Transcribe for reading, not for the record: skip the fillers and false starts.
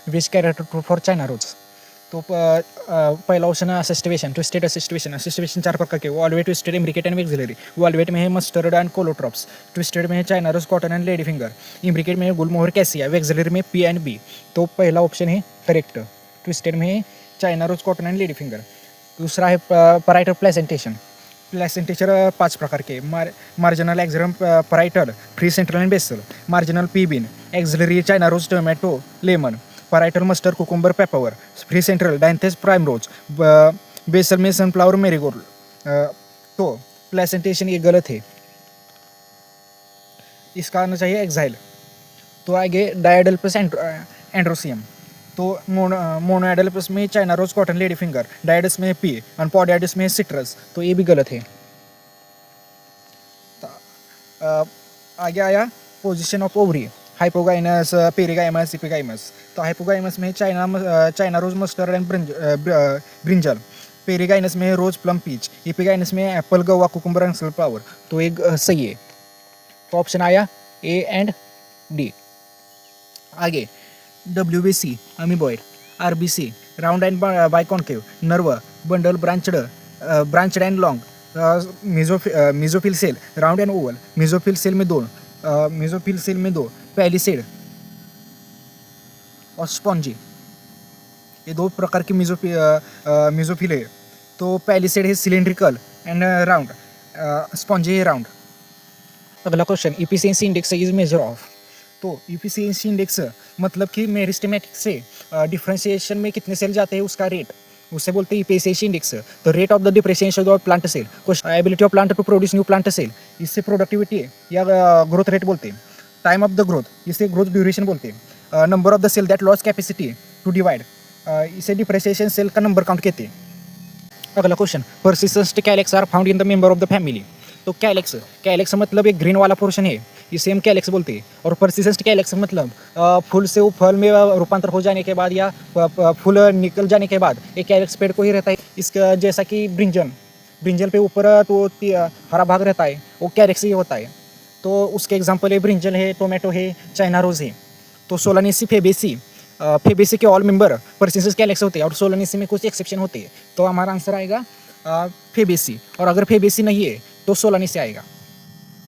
Which character for China rose. तो पहला option है असिस्टिवेशन, ट्विस्टेड असिस्टिवेशन। असिस्टिवेशन 4 प्रकार के, valvate, twisted, imbricate and vexillary. Valvate में है मस्टर्ड एंड कोलोट्रॉप्स, ट्विस्टेड में है China rose, cotton and lady finger, imbricate में है गुलमोहर कैसिया, वेक्सिलरी में पी एंड बी। तो पहला ऑप्शन है करेक्ट, ट्विस्टेड में है China rose, cotton and lady finger. दूसरा है पराइटर प्लेसेंटेशन। प्लेसेंटेचर 5 प्रकार के, marginal axile parietal, free central and basal, marginal pea bean, axile China rose, tomato, lemon, parietal mustard, cucumber, pepper, free central dianthus primrose, basal में sunflower marigold. तो placentation ये गलत है, इसका आना चाहिए एक्साइल। तो आगे डायडल्पस एंड्रोसियम। तो मोनोएडल्पस में China rose, cotton, lady finger, diadelphous में पी और पॉडियाडस में सिट्रस। तो ये भी गलत है। आगे आया position of ovary, hypogynous, perigynous, epigynous. तो हाइपोगाइमस में China rose, mustard and brinjal. Perigynous में रोज, प्लम, पीच। इपिगाइनस में apple, guava, cucumber and sunflower. तो एक सही है। तो ऑप्शन आया ए एंड डी। आगे WBC amoeboid, RBC round and biconcave, nerve, bundle, branched and long, mesophyll cell, round and oval, mesophyll cell में दो, पैलिसेड और स्पॉन्जी। ये 2 प्रकार की मेसोफिल है। तो पैलिसेड है सिलेंड्रिकल एंड राउंड, स्पॉन्जी है राउंड। अगला question, efficiency index is measure of. तो इफिशिएंसी इंडेक्स मतलब कि मेरिस्टेमेटिक से डिफरेंशिएशन में कितने सेल जाते हैं उसका रेट, उसे बोलते हैं इफिशिएंसी इंडेक्स। तो rate of the differentiation of plant cell, ability of plant to produce new plant cell, इससे प्रोडक्टिविटी है या ग्रोथ रेट बोलते हैं। टाइम ऑफ द ग्रोथ, इसे ग्रोथ ड्यूरेशन बोलते हैं। Number of the cell that loss capacity to divide, इसे differentiation cell का नंबर काउंट कहते हैं। अगला question, persistent calyx are found in the member of the family. तो कैलेक्स मतलब एक ग्रीन वाला पोर्शन है, इसे हम कैलेक्स बोलते हैं। और परसिस्टेंट कैलेक्स मतलब फूल से वो फल में रूपांतर हो जाने के बाद या फूल निकल जाने के बाद एक कैलेक्स पेड़ को ही रहता है। इसका जैसा कि ब्रिंजल पे ऊपर तो हरा भाग रहता है, वो कैलेक्स ही होता है। तो उसके एग्जाम्पल है ब्रिंजल है, टोमेटो है, चाइना रोज है। तो सोलानेसी फेबेसी के ऑल मेंबर परसिस्टेंट कैलेक्स होते हैं और सोलानेसी में कुछ एक्सेप्शन होते हैं। तो हमारा आंसर आएगा फेबेसी। और अगर फेबेसी नहीं है तो सोलानेसी आएगा।